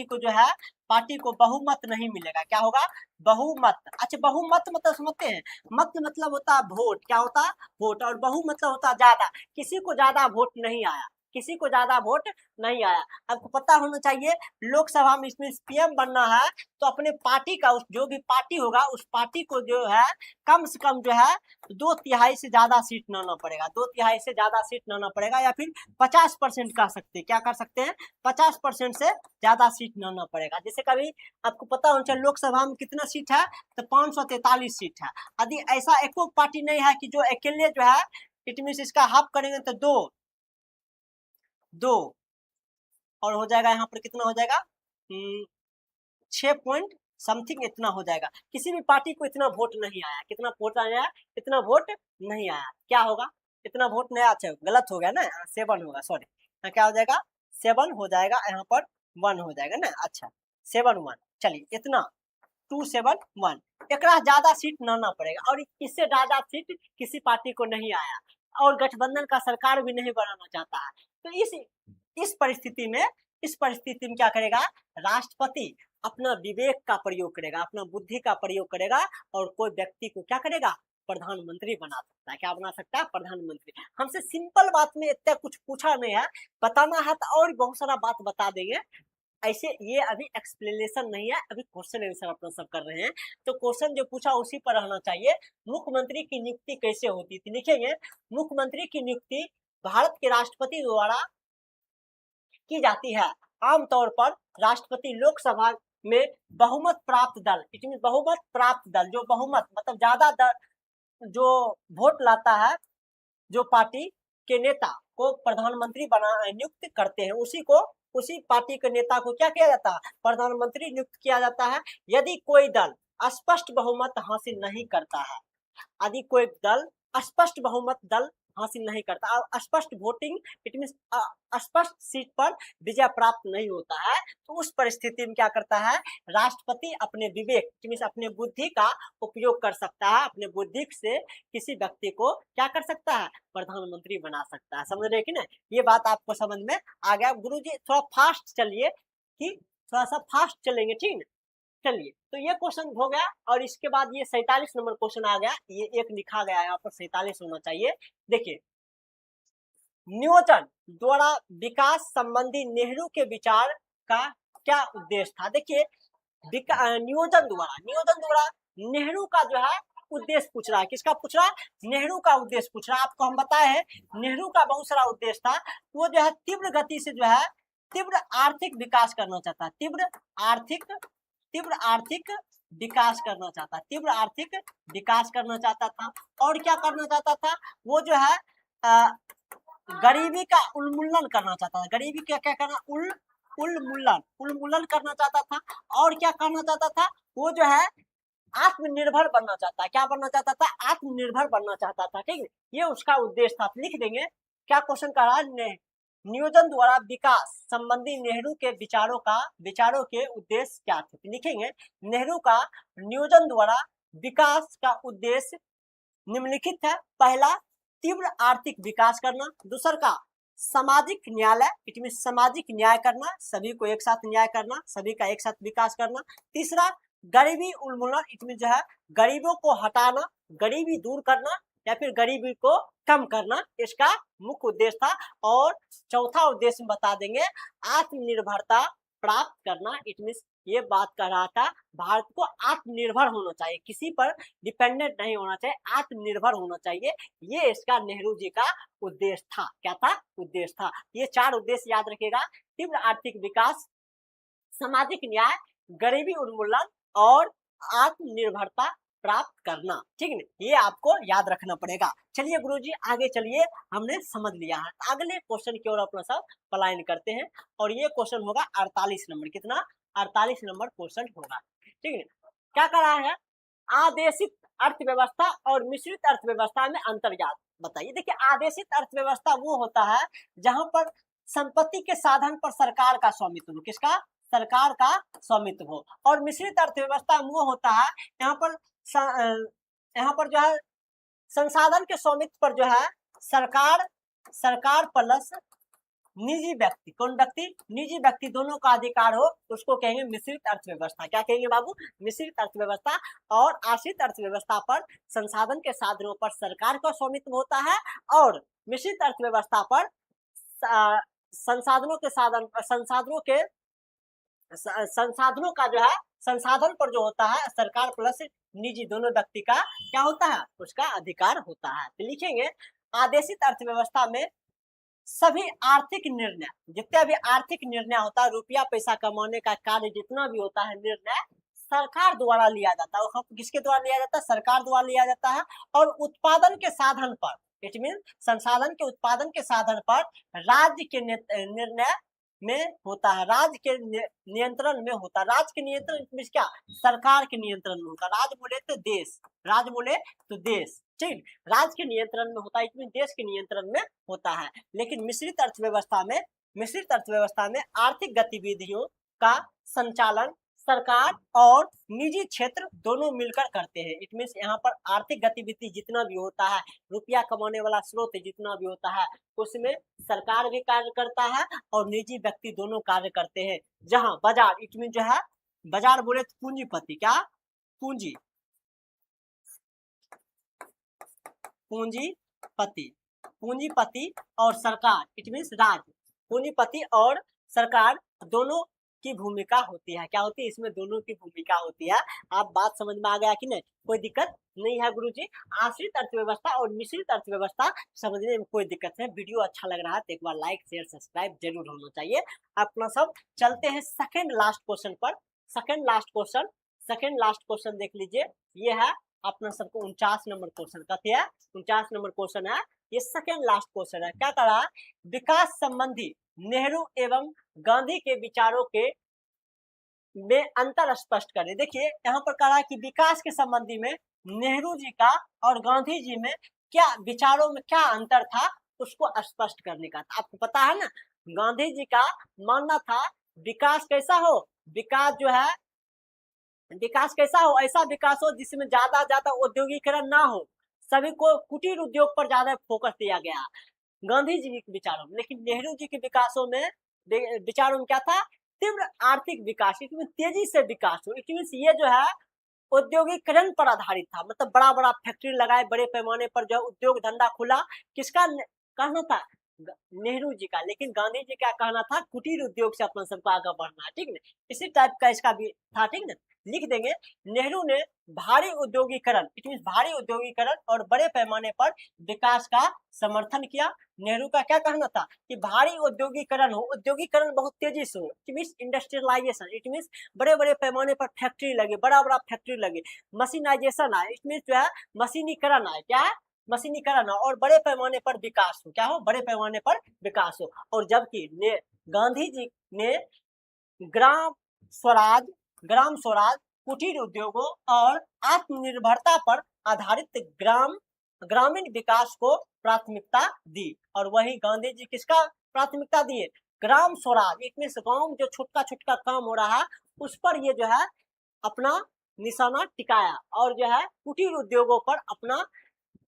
को जो है पार्टी को बहुमत नहीं मिलेगा। क्या होगा, बहुमत। अच्छा बहुमत मतलब समझते हैं, मत मतलब होता है वोट, क्या होता है, वोट। और बहु मतलब होता है ज्यादा, किसी को ज्यादा वोट नहीं आया, किसी को ज्यादा वोट नहीं आया। आपको पता होना चाहिए लोकसभा में इसमें पीएम बनना है तो अपने पार्टी का, उस जो भी पार्टी होगा उस पार्टी को जो है कम से कम जो है 2/3 से ज्यादा सीट लाना पड़ेगा, 2/3 से ज्यादा सीट लाना पड़ेगा, या फिर 50% कह सकते हैं, क्या कर सकते हैं, 50% से ज्यादा सीट लाना पड़ेगा। जैसे कभी आपको पता होना चाहिए लोकसभा में कितना सीट है, तो 543 सीट है। यदि ऐसा एक पार्टी नहीं है कि जो अकेले जो है, इट मीन इसका हाफ करेंगे तो दो और हो जाएगा, यहाँ पर कितना हो जाएगा, 6 पॉइंट समथिंग इतना हो जाएगा। किसी भी पार्टी को इतना वोट नहीं आया, कितना वोट आया, इतना वोट नहीं आया। क्या होगा, इतना वोट नहीं, अच्छा गलत हो गया ना, 7 होगा, सॉरी क्या हो जाएगा, 7 हो जाएगा, यहाँ पर 1 हो जाएगा ना। अच्छा 7-1, चलिए इतना 2-7-1, एक ज्यादा सीट लाना पड़ेगा। और इससे ज्यादा सीट किसी पार्टी को नहीं आया और गठबंधन का सरकार भी नहीं बनाना चाहता है। तो इस परिस्थिति में इस परिस्थिति में क्या करेगा, राष्ट्रपति अपना विवेक का प्रयोग करेगा, अपना बुद्धि का प्रयोग करेगा और कोई व्यक्ति को क्या करेगा, प्रधानमंत्री बना सकता है। क्या बना सकता है, प्रधानमंत्री। हमसे सिंपल बात में इतना कुछ पूछा नहीं है, बताना है तो और बहुत सारा बात बता देंगे। ऐसे ये अभी एक्सप्लेनेशन नहीं है, अभी क्वेश्चन आंसर अपना सब कर रहे हैं। तो क्वेश्चन जो पूछा उसी पर रहना चाहिए। मुख्यमंत्री की नियुक्ति कैसे होती थी, लिखेंगे मुख्यमंत्री की नियुक्ति भारत के राष्ट्रपति द्वारा की जाती है। आमतौर पर राष्ट्रपति लोकसभा में बहुमत प्राप्त दल, इसमें बहुमत प्राप्त दल, जो बहुमत मतलब ज्यादा दल जो वोट लाता है, जो पार्टी के नेता को प्रधानमंत्री बना नियुक्त करते हैं, उसी पार्टी के नेता को क्या किया जाता है, प्रधानमंत्री नियुक्त किया जाता है। यदि कोई दल स्पष्ट बहुमत हासिल नहीं करता है, यदि कोई दल स्पष्ट बहुमत दल हासिल नहीं करता, स्पष्ट वोटिंग इट मीन स्पष्ट सीट पर विजय प्राप्त नहीं होता है, तो उस परिस्थिति में क्या करता है, राष्ट्रपति अपने विवेक इट मीन अपने बुद्धि का उपयोग कर सकता है। अपने बुद्धि से किसी व्यक्ति को क्या कर सकता है, प्रधानमंत्री बना सकता है। समझ रहे कि ना, ये बात आपको समझ में आ गया। गुरुजी थोड़ा फास्ट चलिए, कि थोड़ा सा फास्ट चलेंगे, ठीक है। चलिए, तो ये क्वेश्चन हो गया और इसके बाद ये 47 नंबर क्वेश्चन आ गया। ये एक लिखा गया है यहाँ पर, 47 होना चाहिए। देखिए, नियोजन द्वारा विकास संबंधी नेहरू के विचार का क्या उद्देश्य था। देखिए, नियोजन द्वारा नेहरू का जो है उद्देश्य पूछ रहा है। किसका पूछ रहा है, नेहरू का उद्देश्य पूछ रहा है। आपको हम बताए हैं नेहरू का बहुत सारा उद्देश्य था। वो जो है तीव्र गति से जो है तीव्र आर्थिक विकास करना चाहता है, तीव्र आर्थिक विकास करना चाहता, तीव्र आर्थिक विकास करना चाहता था। और क्या करना चाहता था, वो जो है गरीबी का उन्मूलन करना चाहता था। गरीबी क्या क्या करना, उन्मूलन करना चाहता था। और क्या करना चाहता था, वो जो है आत्मनिर्भर बनना चाहता है। क्या बनना चाहता था, आत्मनिर्भर बनना चाहता था, ठीक है। ये उसका उद्देश्य था। लिख देंगे क्या क्वेश्चन कर रहा है, नियोजन द्वारा विकास संबंधी नेहरू के विचारों के उद्देश्य क्या थे। लिखेंगे नेहरू का नियोजन द्वारा विकास का उद्देश्य निम्नलिखित है। पहला, तीव्र आर्थिक विकास करना। दूसरा का सामाजिक न्याय, इट मीन सामाजिक न्याय करना, सभी को एक साथ न्याय करना, सभी का एक साथ विकास करना। तीसरा, गरीबी उन्मूलन, इट मीन जो है गरीबों को हटाना, गरीबी दूर करना या फिर गरीबी को कम करना, इसका मुख्य उद्देश्य था। और चौथा उद्देश्य बता देंगे, आत्मनिर्भरता प्राप्त करना। इट मीन ये बात कर रहा था, भारत को आत्मनिर्भर होना चाहिए, किसी पर डिपेंडेंट नहीं होना चाहिए, आत्मनिर्भर होना चाहिए। ये इसका नेहरू जी का उद्देश्य था। क्या था, उद्देश्य था। ये चार उद्देश्य याद रखिएगा, तीव्र आर्थिक विकास, सामाजिक न्याय, गरीबी उन्मूलन और आत्मनिर्भरता प्राप्त करना, ठीक है। ये आपको याद रखना पड़ेगा। चलिए गुरुजी आगे चलिए, हमने समझ लिया है। अगले क्वेश्चन की ओर अपना सब पलायन करते हैं और ये क्वेश्चन होगा 48 नंबर। कितना, 48 नंबर क्वेश्चन होगा, ठीक है। क्या कर रहा है, आदेशित अर्थव्यवस्था और मिश्रित अर्थव्यवस्था में अंतर याद बताइए। देखिए, आदेशित अर्थव्यवस्था वो होता है जहां पर संपत्ति के साधन पर सरकार का स्वामित्व हो। किसका, सरकार का स्वामित्व हो। और मिश्रित अर्थव्यवस्था वो होता है यहाँ पर जो है संसाधन के स्वामित्व पर जो है सरकार प्लस निजी व्यक्ति, कौन व्यक्ति, निजी व्यक्ति दोनों का अधिकार हो, उसको कहेंगे मिश्रित अर्थव्यवस्था। क्या कहेंगे बाबू, मिश्रित अर्थव्यवस्था। और आश्रित अर्थव्यवस्था पर संसाधन के साधनों पर सरकार का स्वामित्व होता है और मिश्रित अर्थव्यवस्था पर संसाधनों का जो है संसाधन पर जो होता है सरकार प्लस निजी दोनों व्यक्ति का क्या होता है, उसका अधिकार होता है। तो लिखेंगे आदेशित अर्थव्यवस्था में सभी आर्थिक निर्णय, जितने भी आर्थिक निर्णय होता है, रुपया पैसा कमाने का कार्य जितना भी होता है, निर्णय सरकार द्वारा लिया जाता है। किसके द्वारा लिया जाता है, सरकार द्वारा लिया जाता है। और उत्पादन के साधन पर, इट मीन संसाधन के उत्पादन के साधन पर राज्य के निर्णय में होता है, राज्य के नियंत्रण में होता है। राज्य के नियंत्रण में क्या, सरकार के नियंत्रण में होता है। राज्य बोले तो देश, ठीक, राज्य के नियंत्रण में होता है, इसमें देश के नियंत्रण में होता है। लेकिन मिश्रित अर्थव्यवस्था में आर्थिक गतिविधियों का संचालन सरकार और निजी क्षेत्र दोनों मिलकर करते हैं। इट मीन्स यहाँ पर आर्थिक गतिविधि जितना भी होता है, रुपया कमाने वाला स्रोत जितना भी होता है, उसमें सरकार भी कार्य करता है और निजी व्यक्ति दोनों कार्य करते हैं। जहां बाजार, इट मीन जो है बाजार बोले तो पूंजीपति, क्या पूंजी, पूंजीपति, पूंजीपति और सरकार, इट मीन्स राज्य, पूंजीपति और सरकार दोनों की भूमिका होती है। क्या होती है इसमें? दोनों की भूमिका होती है। आप बात समझ में आ गया कि नहीं? कोई दिक्कत नहीं है गुरुजी? आश्रित अर्थव्यवस्था और मिश्रित अर्थव्यवस्था समझने में कोई दिक्कत नहीं। वीडियो अच्छा लग रहा है तो एक बार लाइक शेयर सब्सक्राइब जरूर होना चाहिए अपना सब। चलते हैं सेकेंड लास्ट क्वेश्चन पर। सेकेंड लास्ट क्वेश्चन देख लीजिए, ये है अपना सबको 49 नंबर क्वेश्चन का है, 49 नंबर क्वेश्चन है, ये सेकेंड लास्ट क्वेश्चन है। क्या करा? विकास संबंधी नेहरू एवं गांधी के विचारों के में अंतर स्पष्ट करें। देखिए यहाँ पर कहा कि विकास के संबंधी में नेहरू जी का और गांधी जी में क्या विचारों में क्या अंतर था, उसको स्पष्ट करने का था। आपको पता है ना, गांधी जी का मानना था विकास कैसा हो, विकास जो है, विकास कैसा हो, ऐसा विकास हो जिसमें ज्यादा औद्योगिकरण ना हो, सभी को कुटीर उद्योग पर ज्यादा फोकस दिया गया गांधी जी के विचारों में। लेकिन नेहरू जी के विचारों में क्या था? तीव्र आर्थिक विकास, इसमें तेजी से विकास हो। इट मीन ये जो है औद्योगिकरण पर आधारित था, मतलब बड़ा बड़ा फैक्ट्री लगाए, बड़े पैमाने पर जो उद्योग धंधा खुला। किसका कहना था? नेहरू जी का। लेकिन गांधी जी क्या कहना था? कुटीर उद्योग से अपना सबको आगे बढ़ना है, ठीक है। इसी टाइप का इसका भी था, ठीक है। लिख देंगे, नेहरू ने भारी उद्योगीकरण, इट मीन भारी उद्योगीकरण और बड़े पैमाने पर विकास का समर्थन किया। नेहरू का क्या कहना था कि भारी औद्योगिकरण हो, औद्योगिकरण बहुत तेजी से हो, it mean industrialisation, it mean बड़े बड़े पैमाने पर फैक्ट्री लगे, बड़ा बड़ा फैक्ट्री लगे, मशीनाइजेशन आए, इट मीन जो है मशीनीकरण आए, क्या है? मशीनीकरण हो और बड़े पैमाने पर विकास हो। क्या हो? बड़े पैमाने पर विकास हो। और जबकि गांधी जी ने ग्राम स्वराज, ग्राम स्वराज, कुटीर उद्योगों और आत्मनिर्भरता पर आधारित ग्रामीण विकास को प्राथमिकता दी। और वही गांधी जी किसका प्राथमिकता दिए? ग्राम स्वराज, इसमें गांव में जो छोटा छोटा काम हो रहा है उस पर ये जो है अपना निशाना टिकाया, और जो है कुटीर उद्योगों पर अपना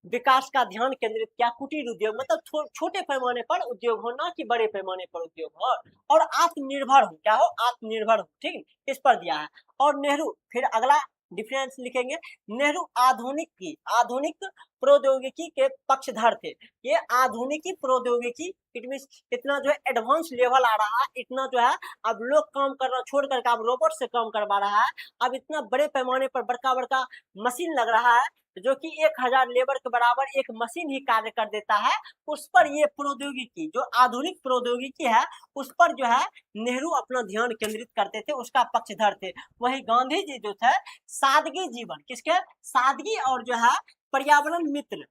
विकास का ध्यान केंद्रित किया। कुटीर उद्योग मतलब छोटे पैमाने पर उद्योग हो, ना कि बड़े पैमाने पर उद्योग हो, और आत्मनिर्भर हो। क्या हो? आत्मनिर्भर हो, ठीक है, इस पर दिया है। और नेहरू, फिर अगला डिफरेंस लिखेंगे, नेहरू आधुनिक प्रौद्योगिकी के पक्षधर थे। ये आधुनिकी प्रौद्योगिकी, इट मीन इतना जो है एडवांस लेवल आ रहा है, इतना जो है अब लोग काम करना छोड़ करके अब रोबोट से काम करवा रहा है। अब इतना बड़े पैमाने पर बड़का बड़का मशीन लग रहा है जो कि 1000 लेबर के बराबर एक मशीन ही कार्य कर देता है। उस पर ये प्रौद्योगिकी, जो आधुनिक प्रौद्योगिकी है, उस पर जो है नेहरू अपना ध्यान केंद्रित करते थे, उसका पक्षधर थे। वही गांधी जी जो थे सादगी जीवन, किसके? सादगी और जो है पर्यावरण मित्र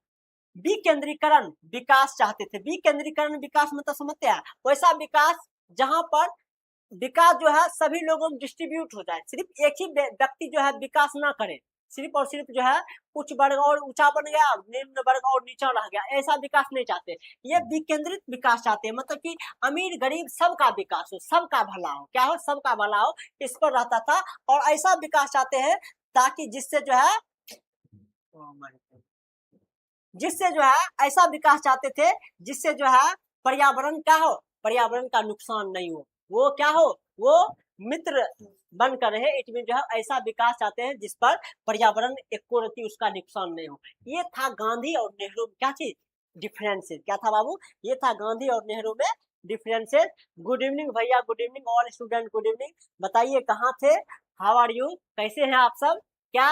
विकेंद्रीकरण विकास चाहते थे। विकेंद्रीकरण विकास मतलब समझते हैं, वैसा विकास जहां पर विकास जो है सभी लोगों में डिस्ट्रीब्यूट हो जाए, सिर्फ एक ही व्यक्ति जो है विकास ना करे, सिर्फ और सिर्फ जो है उच्च वर्ग और ऊंचा बन गया, निम्न वर्ग और नीचा रह गया, ऐसा विकास नहीं चाहते। ये विकेंद्रित विकास चाहते हैं, मतलब कि अमीर गरीब सबका विकास हो, सबका भला हो। क्या हो? सबका भला हो, इस पर रहता था। और ऐसा विकास चाहते हैं ताकि जिससे जो है ऐसा विकास चाहते थे जिससे जो है पर्यावरण क्या हो, पर्यावरण का नुकसान नहीं हो, वो क्या हो, वो मित्र बनकर रहे। इट मीन जो है ऐसा विकास चाहते हैं जिस पर पर्यावरण एक उसका नुकसान नहीं हो। ये था गांधी और नेहरू में क्या चीज? डिफरेंसेस। क्या था बाबू? ये था गांधी और नेहरू में डिफरेंसेस। गुड इवनिंग भैया, good evening all student, good evening. बताइए कहाँ थे, हाउ आर यू, कैसे हैं आप सब? क्या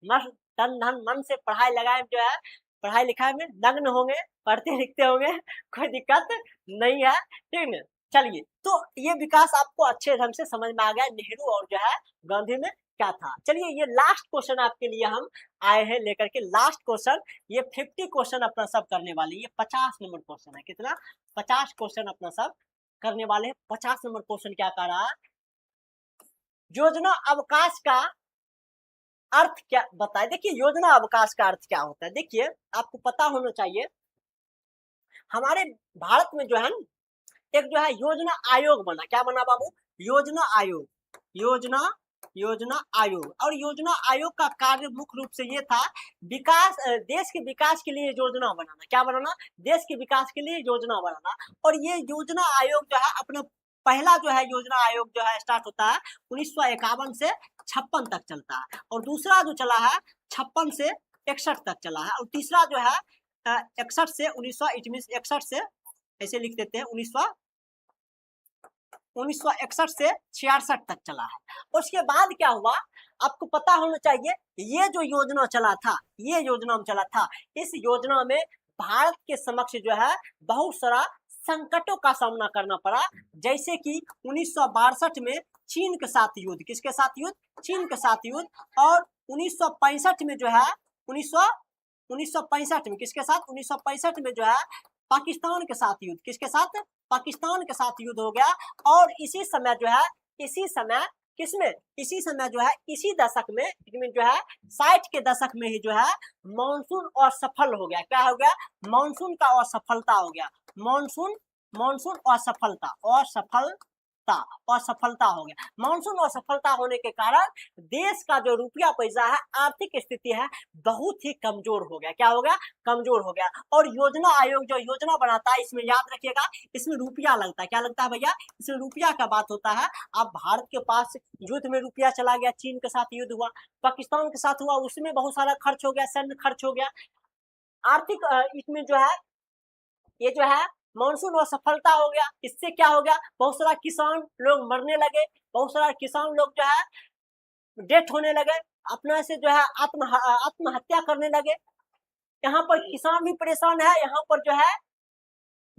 मस्त तन धन मन से पढ़ाई लगाए जो है, पढ़ाई लिखाई में लग्न होंगे, पढ़ते लिखते होंगे, कोई दिक्कत नहीं है, ठीक है। चलिए, तो ये विकास आपको अच्छे ढंग से समझ में आ गया नेहरू और जो है गांधी में क्या था। चलिए, ये लास्ट क्वेश्चन आपके लिए हम आए हैं लेकर के, लास्ट क्वेश्चन। ये 50 क्वेश्चन अपना सब करने वाले, ये 50 नंबर क्वेश्चन है। कितना? 50 क्वेश्चन अपना सब करने वाले हैं। 50 नंबर क्वेश्चन क्या कह रहा है? योजना अवकाश का अर्थ क्या बताए। देखिए, योजना अवकाश का अर्थ क्या होता है, देखिए आपको पता होना चाहिए। हमारे भारत में जो है एक जो है योजना आयोग बना। क्या बना बाबू? योजना आयोग। योजना योजना आयोग। और योजना आयोग का कार्य मुख्य रूप से ये था विकास, देश के विकास के लिए योजना बनाना। क्या बनाना? देश के विकास के लिए योजना बनाना। और ये योजना आयोग जो है अपना पहला जो है योजना आयोग जो है स्टार्ट होता है 1951 से 56 तक चलता है। और दूसरा जो चला है 56 से 61 तक चला है। और तीसरा जो है 61 से 1961 से ऐसे लिख देते हैं 1961 से 66 तक चला है। उसके बाद क्या हुआ आपको पता होना चाहिए। ये जो योजना चला था, ये योजना चला था, इस योजना में भारत के समक्ष जो है बहुत सारा संकटों का सामना करना पड़ा। जैसे कि 1962 में चीन के साथ युद्ध, किसके साथ युद्ध? चीन के साथ युद्ध। और 1965 में जो है 1965 में किसके साथ? 1965 में जो है पाकिस्तान के साथ युद्ध, किसके साथ? पाकिस्तान के साथ युद्ध हो गया। और इसी समय जो है इसी समय जो है इसी दशक में जो है 60 के दशक में ही जो है मानसून असफल हो गया। क्या हो गया? मानसून का असफलता हो गया। मानसून असफलता हो गया। मानसून असफलता होने के कारण देश का जो रुपया पैसा है, आर्थिक स्थिति है, बहुत ही कमजोर हो गया। क्या हो गया? कमजोर हो गया। और योजना आयोग जो योजना बनाता है, इसमें याद रखिएगा इसमें रुपया लगता है। क्या लगता है भैया? इसमें रुपया का बात होता है। अब भारत के पास युद्ध में रुपया चला गया, चीन के साथ युद्ध हुआ, पाकिस्तान के साथ हुआ, उसमें बहुत सारा खर्च हो गया, सैन्य खर्च हो गया, आर्थिक इसमें जो है ये जो है मानसून असफलता हो गया। इससे क्या हो गया? बहुत सारा किसान लोग मरने लगे, बहुत सारा किसान लोग जो है डेथ होने लगे, अपना से जो है आत्महत्या करने लगे। यहाँ पर किसान भी परेशान है, यहाँ पर जो है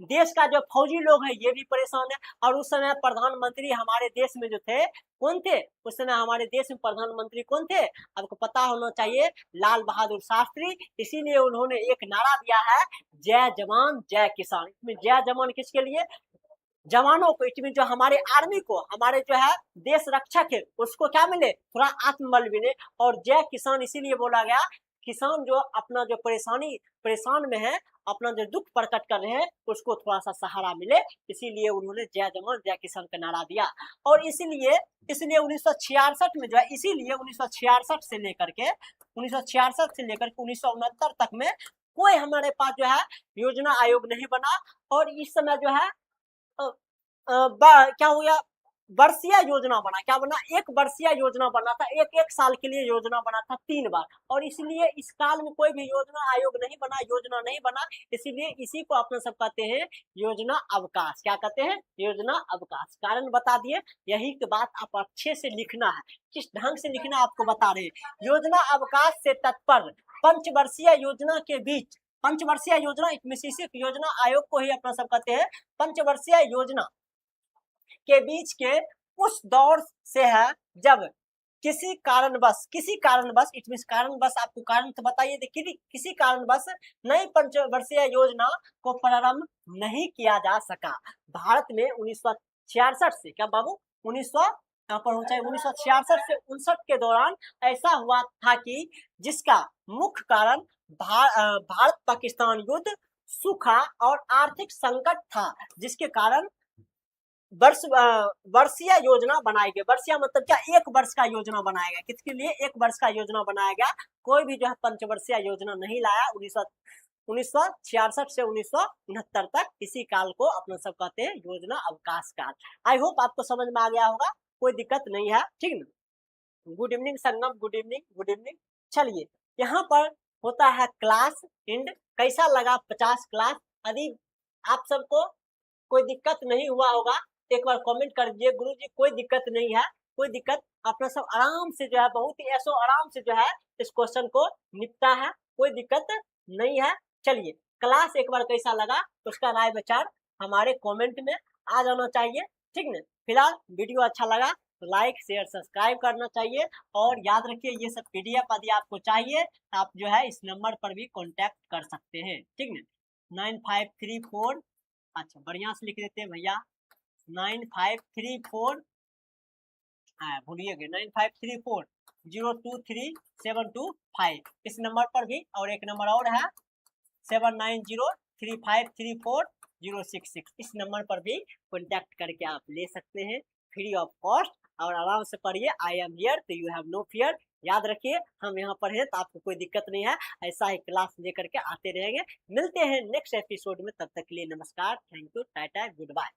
देश का जो फौजी लोग है ये भी परेशान है। और उस समय प्रधानमंत्री हमारे देश में जो थे कौन थे? उस समय हमारे देश में प्रधानमंत्री कौन थे? आपको पता होना चाहिए, लाल बहादुर शास्त्री। इसीलिए उन्होंने एक नारा दिया है, जय जवान जय किसान। इसमें जय जवान किसके लिए? जवानों को, इसमें जो हमारे आर्मी को, हमारे जो है देश रक्षक है उसको क्या मिले? थोड़ा आत्मबल मिले। और जय किसान इसीलिए बोला गया, किसान जो अपना जो परेशान में है, अपना जो दुख प्रकट कर रहे हैं उसको थोड़ा सा सहारा मिले, इसीलिए उन्होंने जय जवान जय किसान का नारा दिया। और इसलिए 1966 में जो है, इसीलिए 1966 से लेकर के 1969 तक में कोई हमारे पास जो है योजना आयोग नहीं बना। और इस समय जो है क्या हो गया? वर्षीय योजना बना। क्या बना? एक वर्षीय योजना बना था, एक साल के लिए योजना बना था 3 बार। और इसलिए इस काल में कोई भी योजना आयोग नहीं बना, योजना नहीं बना। इसीलिए इसी को अपने सब कहते हैं योजना अवकाश। क्या कहते हैं? योजना अवकाश। कारण बता दिए, यही की बात आप अच्छे से लिखना है, किस ढंग से लिखना आपको बता रहे हैं। योजना अवकाश से तत्पर पंचवर्षीय योजना के बीच, पंचवर्षीय योजना योजना आयोग को ही अपना सब कहते हैं पंचवर्षीय योजना के बीच के उस दौर से है जब किसी कारणवश इसमें कारणवश आपको कारण तो बताइए, देखिए किसी कारणवश नई पंचवर्षीय योजना को प्रारंभ नहीं किया जा सका। भारत में 1966 से, क्या बाबू, 1966 से 59 के दौरान ऐसा हुआ था कि जिसका मुख्य कारण भारत पाकिस्तान युद्ध, सूखा और आर्थिक संकट था, जिसके कारण वर्षीय योजना बनाई गई। वर्षीय मतलब क्या? 1 वर्ष का योजना बनाया गया। किसके लिए? 1 वर्ष का योजना बनाया गया। कोई भी जो है पंचवर्षीय योजना नहीं लाया 1966 से 1969 तक। इसी काल को अपने सब कहते हैं योजना अवकाश काल। आई होप आपको समझ में आ गया होगा, कोई दिक्कत नहीं है, ठीक ना। गुड इवनिंग संगम, गुड इवनिंग, गुड इवनिंग। चलिए, यहाँ पर होता है क्लास एंड। कैसा लगा 50 क्लास? यदि आप सबको कोई दिक्कत नहीं हुआ होगा एक बार कमेंट कर दीजिए, गुरुजी कोई दिक्कत नहीं है, कोई दिक्कत, अपना सब आराम से जो है बहुत ही ऐसो आराम से जो है इस क्वेश्चन को निपटा है, कोई दिक्कत नहीं है। चलिए, क्लास एक बार कैसा लगा उसका राय विचार हमारे कमेंट में आ जाना चाहिए, ठीक ना। फिलहाल वीडियो अच्छा लगा तो लाइक शेयर सब्सक्राइब करना चाहिए। और याद रखिए ये सब PDF यदि आपको चाहिए आप जो है इस नंबर पर भी कॉन्टैक्ट कर सकते हैं, ठीक ना। 9534, अच्छा बढ़िया से लिख देते हैं भैया, 9534, भूलिए 9534023725 इस नंबर पर भी। और एक नंबर और है 7903534066, इस नंबर पर भी कॉन्टैक्ट करके आप ले सकते हैं फ्री ऑफ कॉस्ट। और आराम से पढ़िए। आई एम हियर तो यू हैव नो फियर। याद रखिए हम यहाँ पर हैं तो आपको कोई दिक्कत नहीं है। ऐसा ही क्लास लेकर के आते रहेंगे। मिलते हैं नेक्स्ट एपिसोड में, तब तक के लिए नमस्कार, thank you, tata, good bye.